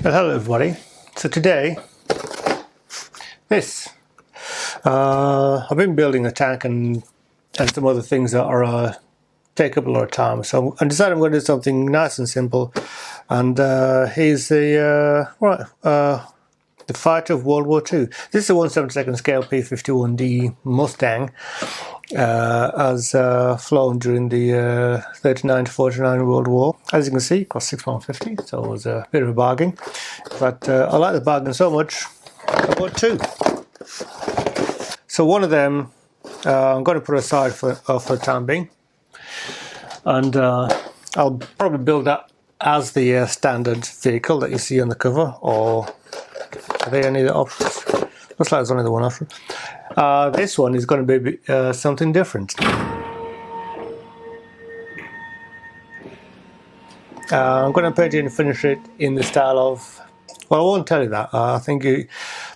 Well, hello everybody. So today, I've been building a tank and some other things that are take up a lot of time. So I decided I'm going to do something nice and simple. And here's the fighter of World War II. This is a 1/72 scale P-51D Mustang. As flown during the 39 to 49 World War. As you can see, it cost £6.50, so it was a bit of a bargain. But I like the bargain so much, I bought two. So one of them I'm going to put aside for the time being, and I'll probably build that as the standard vehicle that you see on the cover, or are there any other options? Looks like there's only the one option. This one is going to be something different. I'm going to paint it and finish it in the style of, well, I won't tell you that. I think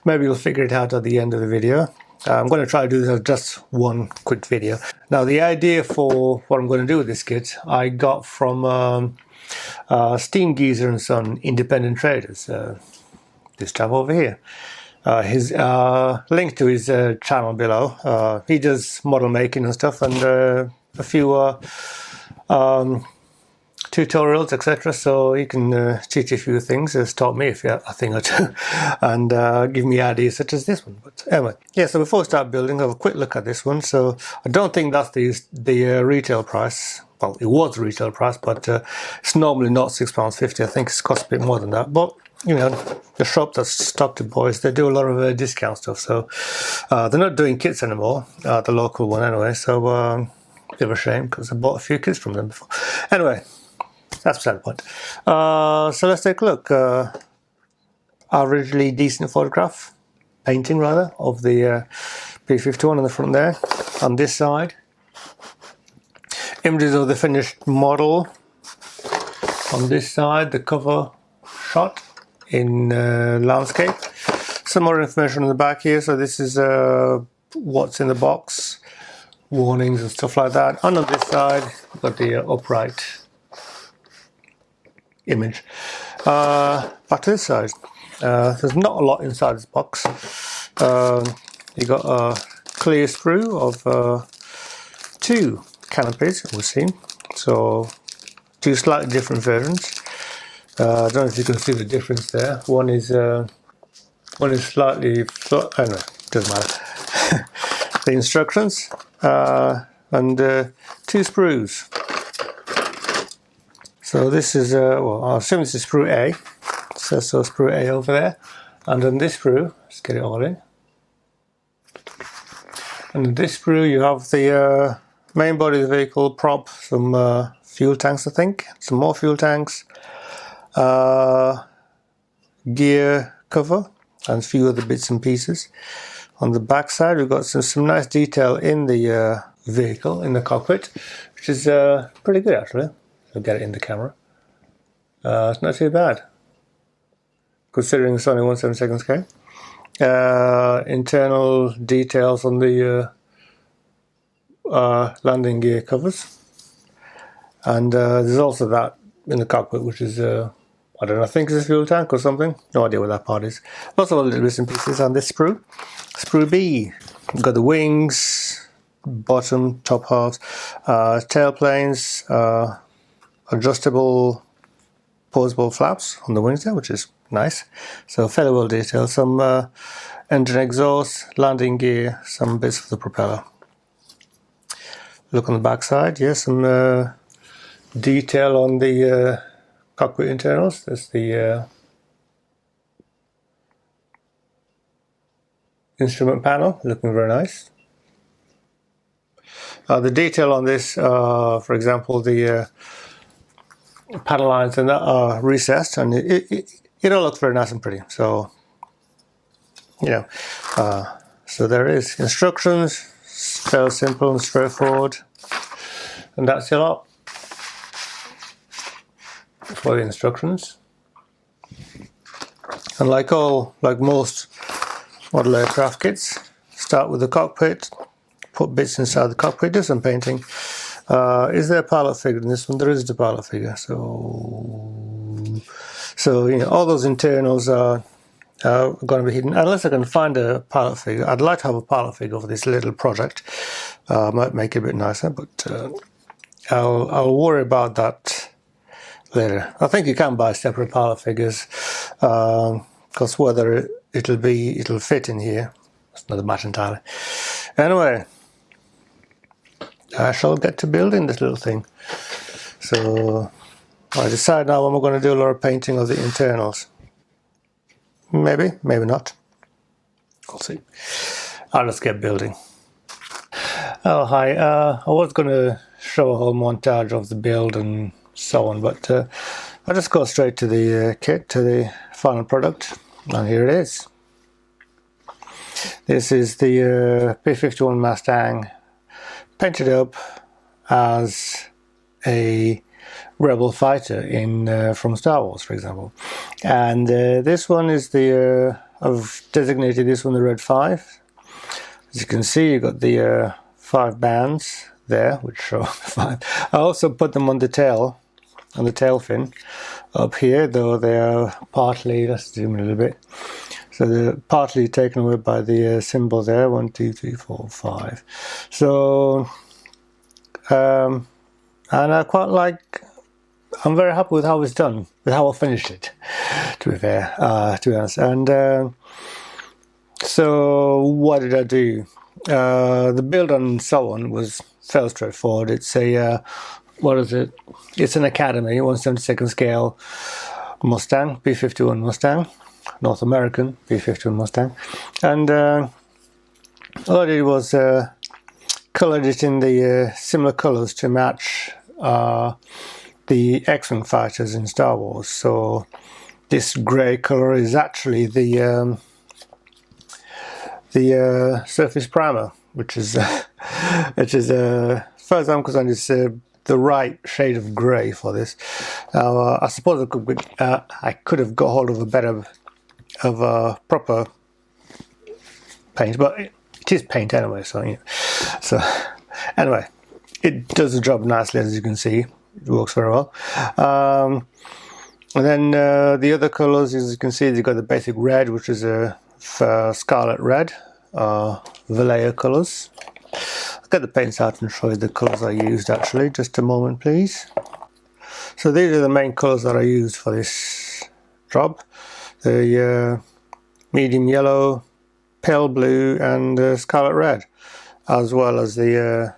maybe you'll figure it out at the end of the video. I'm going to try to do this as just one quick video. Now, the idea for what I'm going to do with this kit I got from SteamGeezer and Sons independent traders. This chap over here. His link to his channel below. He does model making and stuff, and a few tutorials, etc. So he can teach you a few things. Has taught me a thing or two, and give me ideas such as this one. But anyway, yeah. So before we start building, I'll have a quick look at this one. So I don't think that's the retail price. Well, it was the retail price, but it's normally not £6.50. I think it's cost a bit more than that, but you know, the shop that's stocked to boys, they do a lot of discount stuff. So they're not doing kits anymore, the local one anyway. So bit of a shame, because I bought a few kits from them before. Anyway, that's beside the point. So let's take a look. Averagely decent photograph, painting rather, of the P-51 on the front there. On this side, images of the finished model. On this side, the cover shot in landscape. Some more information on the back here. So this is what's in the box, warnings and stuff like that. And on this side, we've got the upright image. Back to this side. There's not a lot inside this box. You got a clear sprue of two canopies, we've seen. So two slightly different versions. I don't know if you can see the difference there. One is slightly flat. Oh no, doesn't matter. The instructions and two sprues. So this is well, I assume this is sprue A. It says so, sprue A over there. And on this sprue, let's get it all in. And on this sprue, you have the main body of the vehicle, prop, some fuel tanks, I think, some more fuel tanks. Gear cover and a few other bits and pieces. On the back side, we've got some nice detail in the vehicle, in the cockpit, which is pretty good actually. I'll get it in the camera. It's not too bad, considering it's only 1/72 scale. Internal details on the landing gear covers, and there's also that in the cockpit, which is I don't know, I think it's a fuel tank or something. No idea what that part is. Lots of other little bits and pieces on this sprue. Sprue B. We've got the wings, bottom, top halves, tail planes, adjustable, posable flaps on the wings there, which is nice. So fairly well detailed. Some engine exhaust, landing gear, some bits of the propeller. Look on the back side, yes, some detail on the cockpit internals. There's the instrument panel, looking very nice. The detail on this, for example, the paddle lines and that are recessed, and it all looks very nice and pretty. So, you know, so there is instructions, fairly simple and straightforward, and that's a lot for the instructions. And like most model aircraft kits, start with the cockpit, put bits inside the cockpit, do some painting. Is there a pilot figure in this one? There is the pilot figure. So So all those internals are going to be hidden, unless I can find a pilot figure. I'd like to have a pilot figure for this little project. Might make it a bit nicer, but I'll worry about that later. I think you can buy separate pilot figures, because whether it'll fit in here, it's another matter entirely. Anyway, I shall get to building this little thing. So I decide now when we're going to do a lot of painting of the internals. Maybe, maybe not. We'll see. I'll just get building. Oh hi, I was going to show a whole montage of the build and so on, but I'll just go straight to the kit, to the final product, and here it is. This is the P-51 Mustang, painted up as a rebel fighter in from Star Wars, for example. And this one is the I've designated this one the Red 5. As you can see, you've got the 5 bands there, which show 5. I also put them on the tail, on the tail fin up here, though they are partly, let's zoom in a little bit. So they're partly taken away by the symbol there, 1, 2, 3, 4, 5. So, and I quite like, I'm very happy with how it's done, with how I finished it, to be fair, to be honest. And so what did I do? The build and so on was fairly straightforward. It's a, what is it? It's an Academy 1/72 scale Mustang, P-51 Mustang. North American P-51 Mustang, and all I did was coloured it in the similar colours to match the X-Wing fighters in Star Wars. So this grey colour is actually the surface primer, which is as far as I'm concerned, is the right shade of grey for this. Now I suppose I could have got hold of a better proper paint, but it is paint anyway, so so anyway, it does the job nicely, as you can see. It works very well. And then the other colours, as you can see, you've got the basic red, which is a scarlet red, Vallejo colours. I'll get the paints out and show you the colours I used actually. Just a moment, please. So these are the main colours that I used for this job. The medium yellow, pale blue and scarlet red, as well as the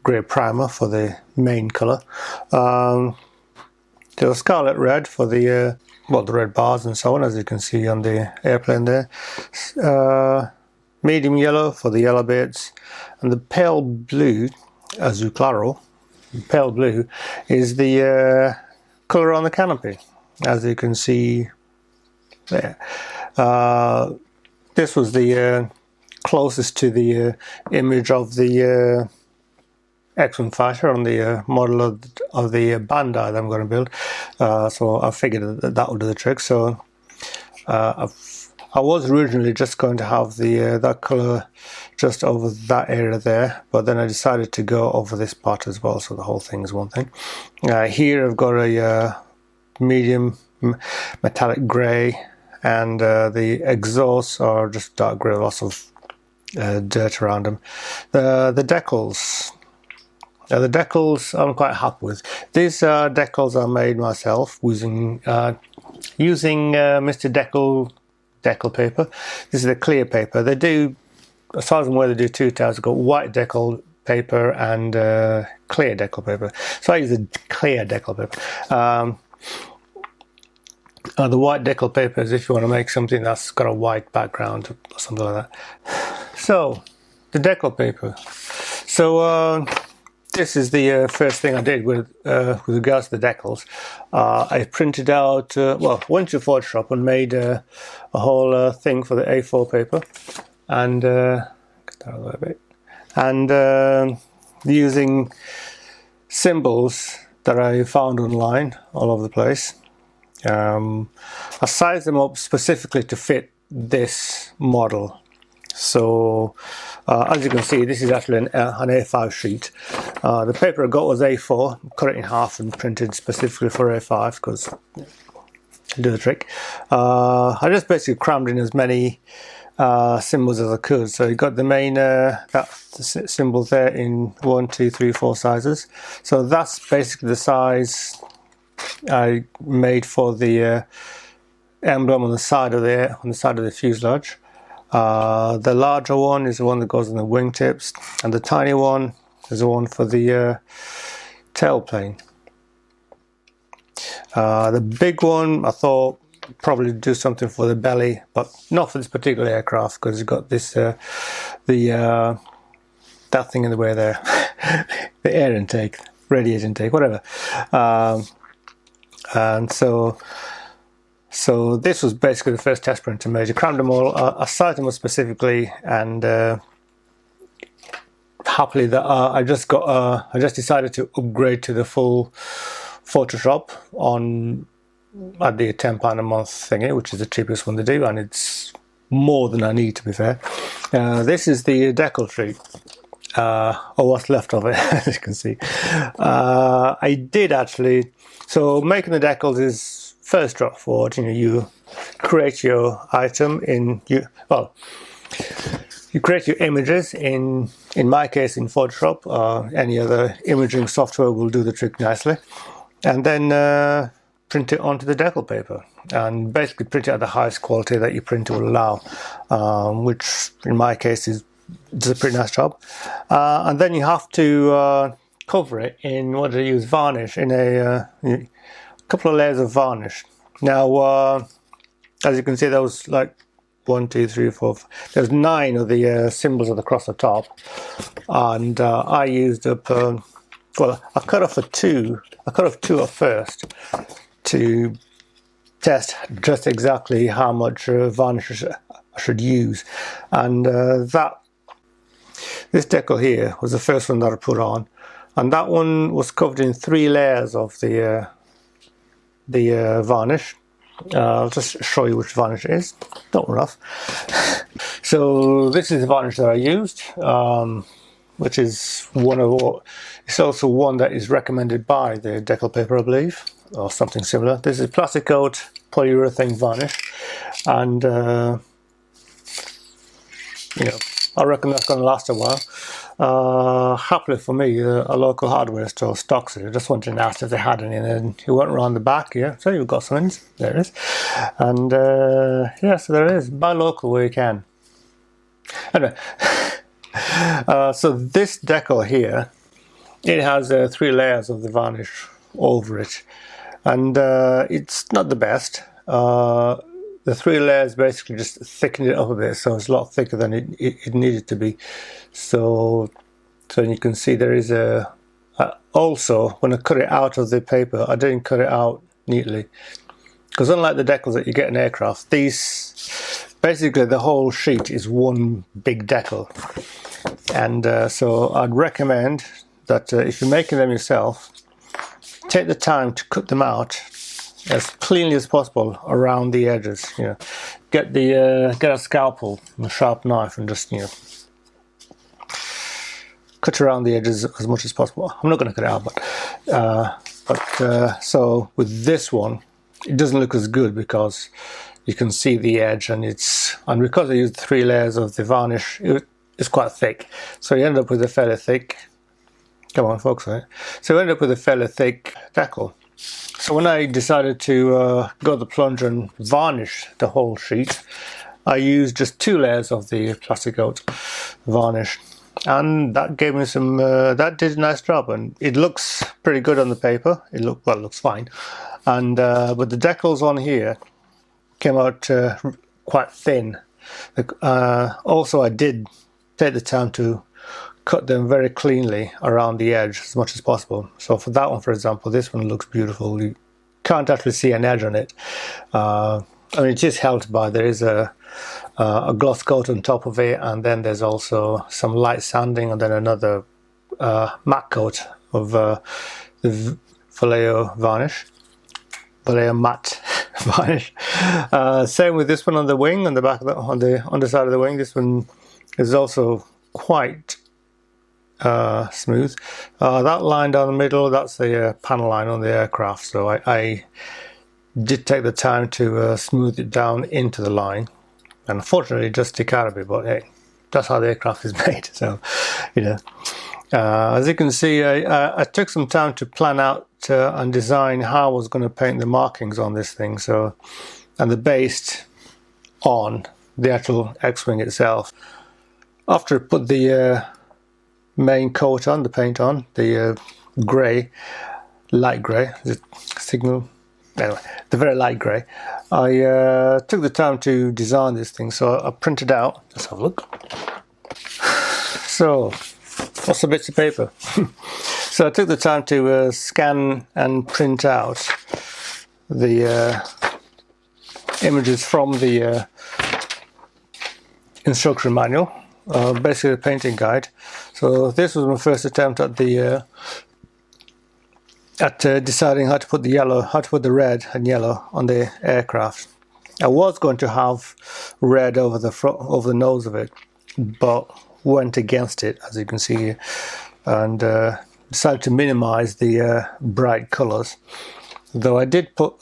grey primer for the main colour. The scarlet red for the well, the red bars and so on, as you can see on the airplane there. Medium yellow for the yellow bits, and the pale blue, azul claro, pale blue is the colour on the canopy, as you can see there. This was the closest to the image of the X-Wing fighter on the model of the Bandai that I'm going to build. So I figured that would do the trick. So I was originally just going to have the that colour just over that area there, but then I decided to go over this part as well, so the whole thing is one thing. Here I've got a medium metallic grey, and the exhausts are just dark grey, lots of dirt around them. The decals. The decals I'm quite happy with. These decals are made myself using Mr. Decal paper. This is the clear paper. They do, as far as I'm aware, they do two types. They've got white decal paper and clear decal paper. So I use the clear decal paper. The white decal paper is if you want to make something that's got a white background or something like that. So the decal paper. So this is the first thing I did with regards to the decals. I printed out, well, went to Photoshop and made a whole thing for the A4 paper, and get that a little bit, and using symbols that I found online all over the place. I sized them up specifically to fit this model. So As you can see, this is actually an A5 sheet. The paper I got was A4, cut it in half and printed specifically for A5 because it'll do the trick. I just basically crammed in as many symbols as I could. So you got the main that symbol there in 1, 2, 3, 4 sizes. So that's basically the size I made for the emblem on the side of the fuselage. The larger one is the one that goes on the wingtips, and the tiny one is the one for the tailplane. The big one I thought probably do something for the belly, but not for this particular aircraft because you've got this that thing in the way there, the air intake, radiator intake, whatever. And so this was basically the first test print I made. I crammed them all. I sized them up specifically, and happily that I just decided to upgrade to the full Photoshop at the £10 a month thingy, which is the cheapest one to do, and it's more than I need, to be fair. This is the decal sheet, or what's left of it, as you can see. I did actually. So making the decals is first drop forward. You create your item you create your images in my case in Photoshop, or any other imaging software will do the trick nicely, and then print it onto the decal paper, and basically print it at the highest quality that your printer will allow, which in my case does a pretty nice job. And then you have to cover it in what I use, varnish, in a couple of layers of varnish. Now, as you can see, there was like 1, 2, 3, 4. There's 9 of the symbols across the top, and I used up. Well, I cut off 2. I cut off 2 at first to test just exactly how much varnish I should use, and this decal here was the first one that I put on, and that one was covered in 3 layers of the varnish. I'll just show you which varnish it is. Don't run off. So this is the varnish that I used, which is it's also one that is recommended by the decal paper, I believe, or something similar. This is plastic coat polyurethane varnish, and I reckon that's going to last a while. Happily for me, a local hardware store stocks it. I just wanted to ask if they had any, and then you went around the back here. So you've got some. There it is. And yeah, so there it is. Buy local where you can. Anyway, so this decal here, it has 3 layers of the varnish over it, and it's not the best. The 3 layers basically just thicken it up a bit, so it's a lot thicker than it needed to be. So you can see there is also, when I cut it out of the paper, I didn't cut it out neatly, because unlike the decals that you get in aircraft, these basically the whole sheet is one big decal. And so I'd recommend that if you're making them yourself, take the time to cut them out as cleanly as possible around the edges. Get a scalpel and a sharp knife and just cut around the edges as much as possible. I'm not going to cut it out, but so with this one, it doesn't look as good because you can see the edge, and because I used 3 layers of the varnish, it's quite thick. So you end up with a fairly thick. Come on, focus on it. So you end up with a fairly thick decal. So when I decided to go the plunge and varnish the whole sheet, I used just 2 layers of the plastic coat varnish, and that gave me some. That did a nice job, and it looks pretty good on the paper. It looks fine, and but the decals on here came out quite thin. Also, I did take the time to cut them very cleanly around the edge as much as possible. So for that one, for example, this one looks beautiful. You can't actually see an edge on it. I mean, it's just helped by there is a gloss coat on top of it, and then there's also some light sanding, and then another matte coat of the Vallejo varnish, Vallejo matte varnish. Same with this one on the wing, on the back of on the underside of the wing. This one is also quite smooth. That line down the middle, that's the panel line on the aircraft, so I did take the time to smooth it down into the line, and unfortunately it just stick out a bit, but hey, that's how the aircraft is made. So, you know, as you can see, I took some time to plan out and design how I was going to paint the markings on this thing. So, and they're based on the actual X-Wing itself. After I put the main coat on, the paint on, the grey, light grey, the signal, anyway, the very light grey, I took the time to design this thing. So I printed out, let's have a look. So, what's the bits of paper? So I took the time to scan and print out the images from the instruction manual, basically the painting guide. So this was my first attempt at the deciding how to put the red and yellow on the aircraft. I was going to have red over the front, over the nose of it, but went against it, as you can see here, and decided to minimize the bright colors. Though I did put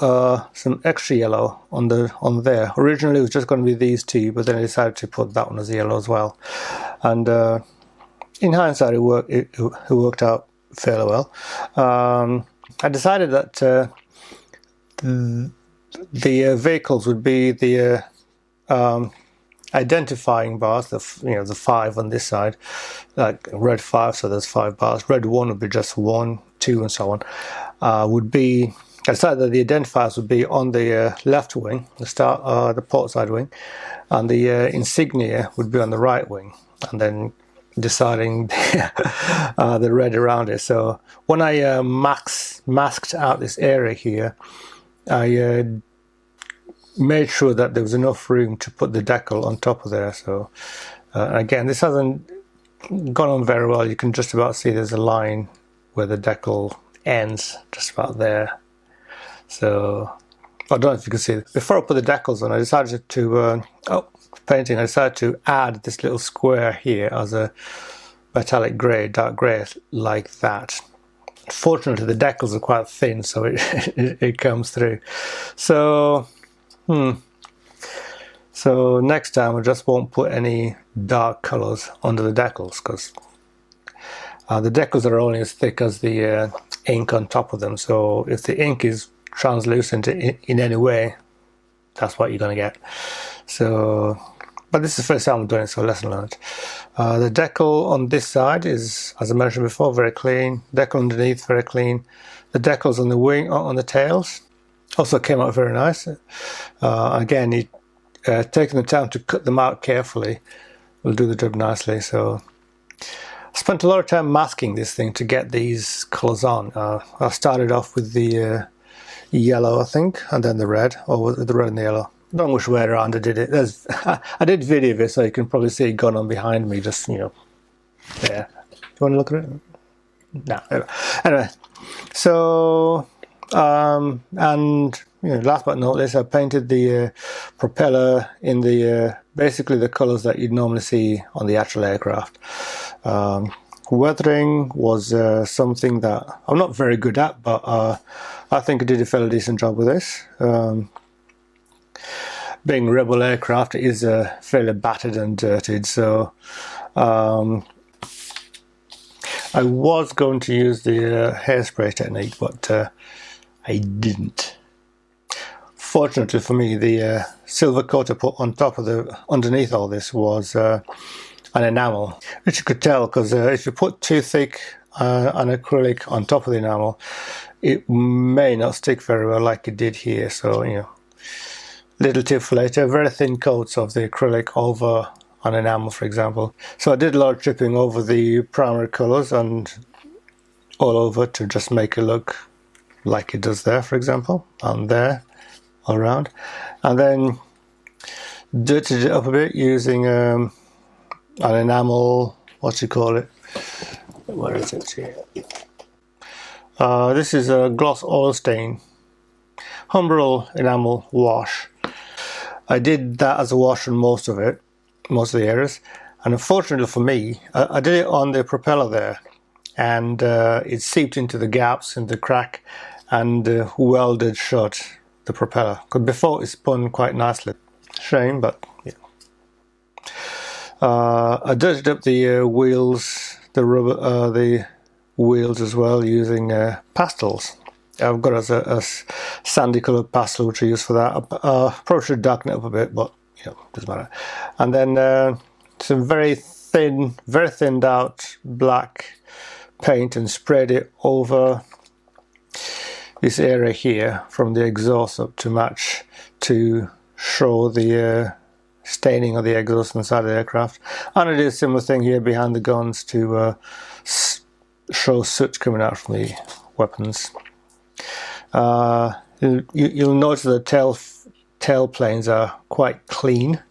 some extra yellow on there. Originally it was just going to be these two, but then I decided to put that one as yellow as well. And in hindsight, it worked out fairly well. I decided that the vehicles would be the identifying bars, the 5 on this side, like red 5, so there's 5 bars. Red 1 would be just 1, 2, and so on. Would be, I decided that the identifiers would be on the left wing, the port side wing, and the insignia would be on the right wing, and then deciding the red around it. So when I masked out this area here, I made sure that there was enough room to put the decal on top of there. So again, this hasn't gone on very well. You can just about see there's a line where the decal ends, just about there. So I don't know if you can see it. Before I put the decals on, I decided to painting. I decided to add this little square here as a metallic grey, dark grey, like that. Fortunately, the decals are quite thin, so it comes through. So so next time I just won't put any dark colours under the decals, because the decals are only as thick as the ink on top of them. So if the ink is translucent in any way, that's what you're going to get. So, but this is the first time I'm doing it, so lesson learned. The decal on this side is, as I mentioned before, very clean. Decal underneath, very clean. The decals on the wing, on the tails, also came out very nice. Again, taking the time to cut them out carefully will do the job nicely. So I spent a lot of time masking this thing to get these colours on. I started off with the yellow, I think, and then the red, or the red and the yellow. I don't know which way around I did it. I did video of it, so you can probably see it going on behind me, just, there. Do you want to look at it? No. Anyway, so and last but not least, I painted the propeller in the basically the colours that you'd normally see on the actual aircraft. Weathering was something that I'm not very good at, but I think I did a fairly decent job with this. Being a Rebel aircraft, it is fairly battered and dirtied, so I was going to use the hairspray technique, but I didn't. Fortunately for me, the silver coat I put on top of underneath all this was an enamel, which you could tell, because if you put too thick an acrylic on top of the enamel, it may not stick very well like it did here. So little tip for later, very thin coats of the acrylic over an enamel, for example. So I did a lot of dripping over the primary colours and all over to just make it look like it does there, for example, and there, all around. And then dirtied it up a bit using an enamel, what do you call it? Where is it here? This is a gloss oil stain, Humbrol enamel wash. I did that as a wash on most of the areas, and unfortunately for me, I did it on the propeller there, and it seeped into the gaps in the crack and welded shut the propeller, because before it spun quite nicely. Shame, but yeah. I dirtied up the wheels, the rubber, the wheels as well, using pastels. I've got a sandy coloured pastel which I use for that. Probably should darken it up a bit, but you know, doesn't matter. And then some very thinned out black paint, and sprayed it over this area here from the exhaust up to match, to show the staining of the exhaust on the side of the aircraft. And I did a similar thing here behind the guns to show soot coming out from the weapons. You'll notice the tail planes are quite clean.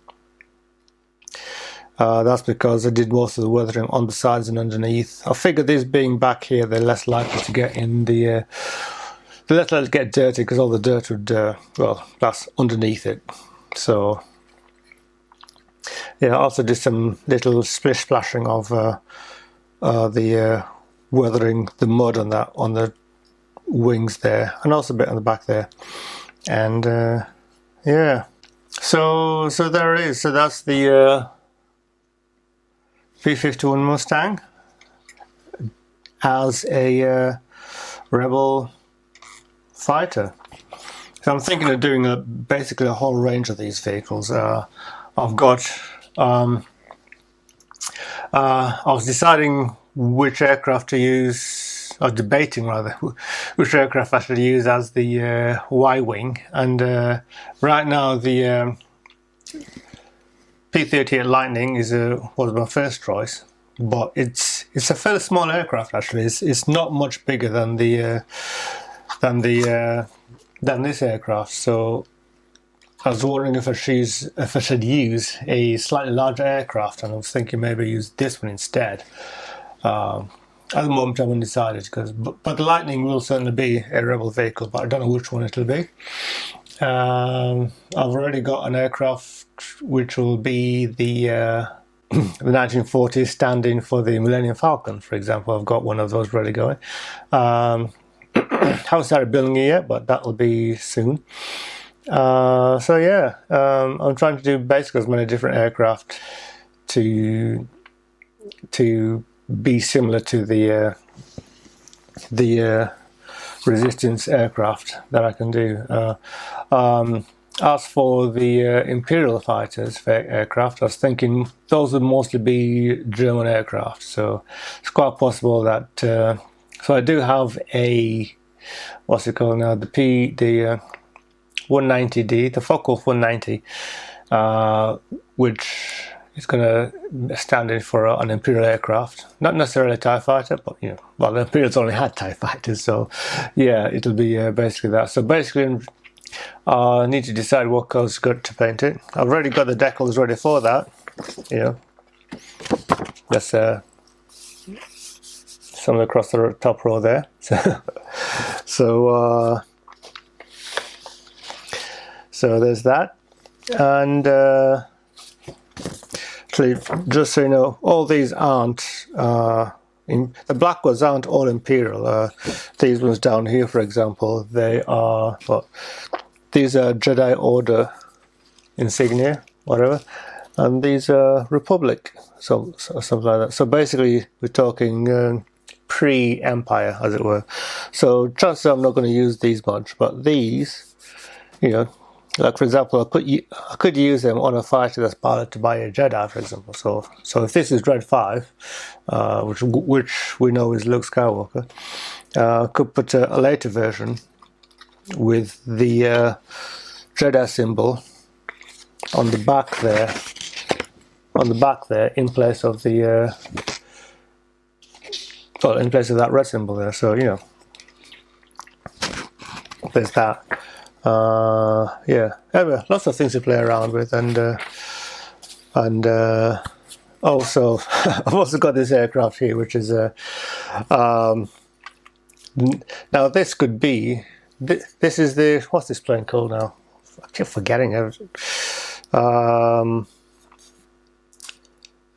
That's because I did most of the weathering on the sides and underneath. I figured these being back here, they're less likely to get in the they're less likely to get dirty, because all the dirt would well, that's underneath it. So yeah, I also did some little splish splashing of the weathering the mud on the wings there, and also a bit on the back there. And yeah, so there it is. So that's the P-51 Mustang as a rebel fighter. So I'm thinking of doing basically a whole range of these vehicles. I've got I was deciding which aircraft to use, or debating rather, which aircraft I should use as the Y-wing. And right now the P-38 Lightning was my first choice, but it's a fairly small aircraft actually. It's not much bigger than this aircraft. So I was wondering if I should use a slightly larger aircraft, and I was thinking maybe use this one instead. At the moment I'm undecided, but the Lightning will certainly be a rebel vehicle, but I don't know which one it'll be. I've already got an aircraft which will be the 1940s stand-in for the Millennium Falcon, for example. I've got one of those ready going. Haven't started building it yet, but that'll be soon. So yeah, I'm trying to do basically as many different aircraft to be similar to the resistance aircraft that I can do. As for the Imperial fighters aircraft, I was thinking those would mostly be German aircraft. So it's quite possible that. So I do have a, what's it called now? The 190D, the Focke-Wulf 190, which is going to stand in for an Imperial aircraft. Not necessarily a TIE fighter, but you know, well, the Imperials only had TIE fighters, so yeah, it'll be basically that. So basically, I need to decide what colours to paint it. I've already got the decals ready for that. You know, that's somewhere across the top row there. So there's that. And actually, just so you know, all these aren't the black ones aren't all Imperial. These ones down here, for example, they are, well, these are Jedi Order insignia, whatever, and these are Republic, so something like that. So basically, we're talking pre-Empire, as it were. So chances are I'm not going to use these much, but these, you know, like for example, I could use them on a fighter that's piloted by a Jedi, for example. So if this is Red 5, which we know is Luke Skywalker, I could put a later version with the Jedi symbol on the back there. In place of the well, in place of that red symbol there. So you know, there's that. Yeah. Anyway, lots of things to play around with, and also I've also got this aircraft here, which is now this could be. This is the, what's this plane called now? I keep forgetting everything.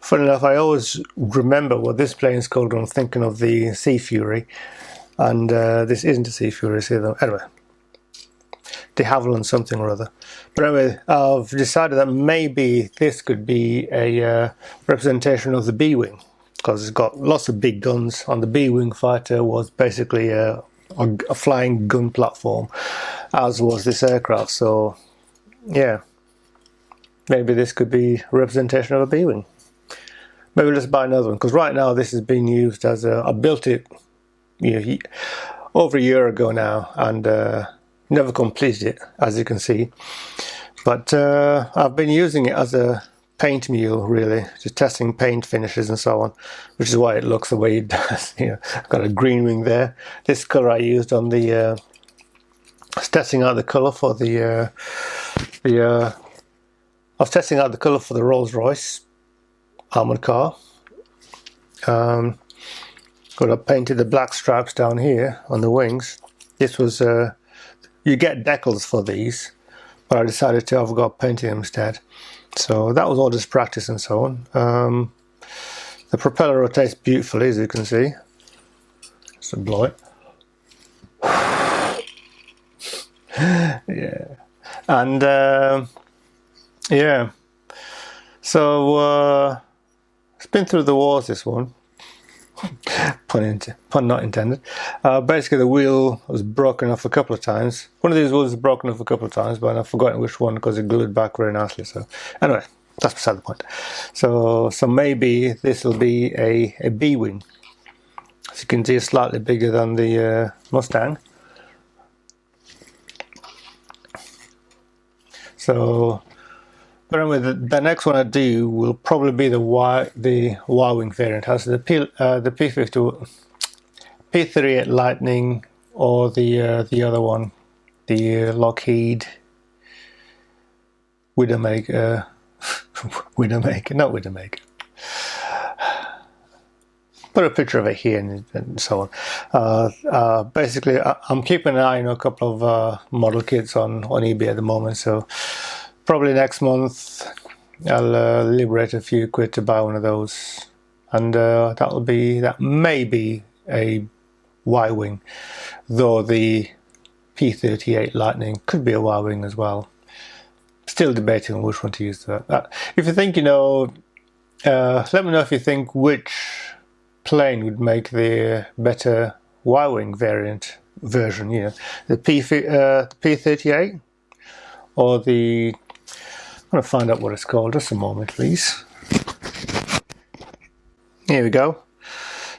Funny enough, I always remember what this plane is called when I'm thinking of the Sea Fury, and this isn't a Sea Fury either. Anyway, de Havilland something or other. But anyway, I've decided that maybe this could be a representation of the B-Wing, because it's got lots of big guns. On the B-Wing fighter was basically a flying gun platform, as was this aircraft. So yeah, maybe this could be a representation of a B-Wing. Maybe let's buy another one, because right now this is being used as a... I built it, you know, over a year ago now, and never completed it, as you can see. But I've been using it as a paint mule, really, just testing paint finishes and so on, which is why it looks the way it does. You know, I've got a green wing there. This colour I used on the... I was testing out the colour for the... I was testing out the colour for the Rolls-Royce armoured car. Got I painted the black stripes down here on the wings. This was you get decals for these, but I decided to have got painting them instead. So that was all just practice and so on. The propeller rotates beautifully, as you can see. Just blow it. Yeah, and yeah. So it's been through the wars, this one. Pun not intended. Basically the wheel was broken off a couple of times. One of these wheels was broken off a couple of times, but I've forgotten which one because it glued back very nicely. So anyway, that's beside the point. So maybe this will be a B-Wing. As you can see, it's slightly bigger than the Mustang. So, but anyway, the next one I do will probably be the Y-Wing variant. It has the P38 Lightning, or the other one, the Lockheed Widowmaker. Widowmaker, not Widowmaker. Put a picture of it here and so on. Basically, I'm keeping an eye on a couple of model kits on eBay at the moment, so probably next month I'll liberate a few quid to buy one of those, and that may be a Y-Wing, though the P38 Lightning could be a Y-Wing as well. Still debating on which one to use. If you think, you know, let me know if you think which plane would make the better Y-Wing version, you know, the P38 or the... I'm going to find out what it's called. Just a moment, please. Here we go.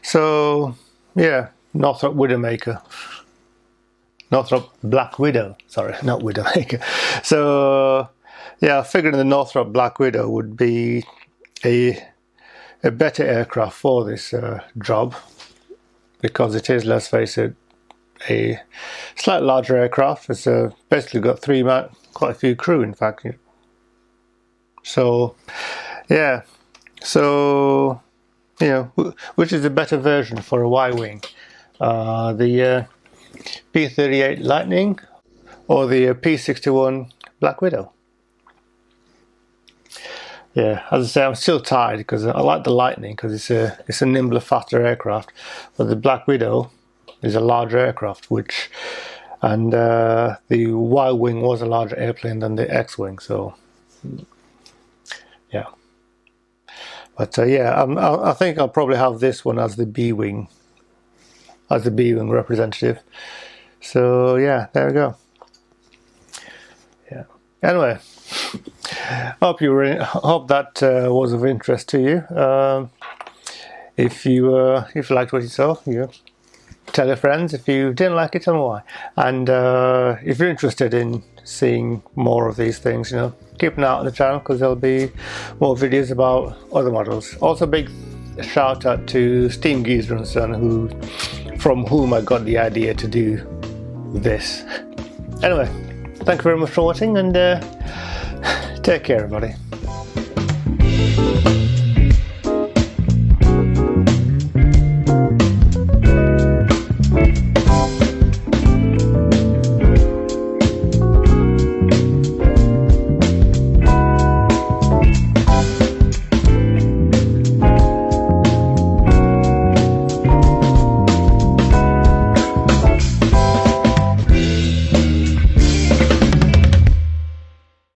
So, yeah, Northrop Widowmaker. Northrop Black Widow. Sorry, not Widowmaker. So, yeah, I figured the Northrop Black Widow would be a better aircraft for this job, because it is, let's face it, a slightly larger aircraft. It's basically got quite a few crew, in fact. So, yeah. So, you know, which is a better version for a Y-Wing? The P38 Lightning or the P61 Black Widow? Yeah, as I say, I'm still tired because I like the Lightning because it's a nimbler, faster aircraft, but the Black Widow is a larger aircraft, and the Y-Wing was a larger airplane than the X-Wing, so yeah. But yeah, I think I'll probably have this one as the B-Wing, representative. So yeah, there we go. Yeah. Anyway, hope that was of interest to you. If you liked what you saw, tell your friends. If you didn't like it, tell them why. And if you're interested in seeing more of these things, keep an eye on the channel, because there'll be more videos about other models. Also, big shout out to SteamGeezer and Sons, from whom I got the idea to do this. Anyway, thank you very much for watching, and take care, everybody.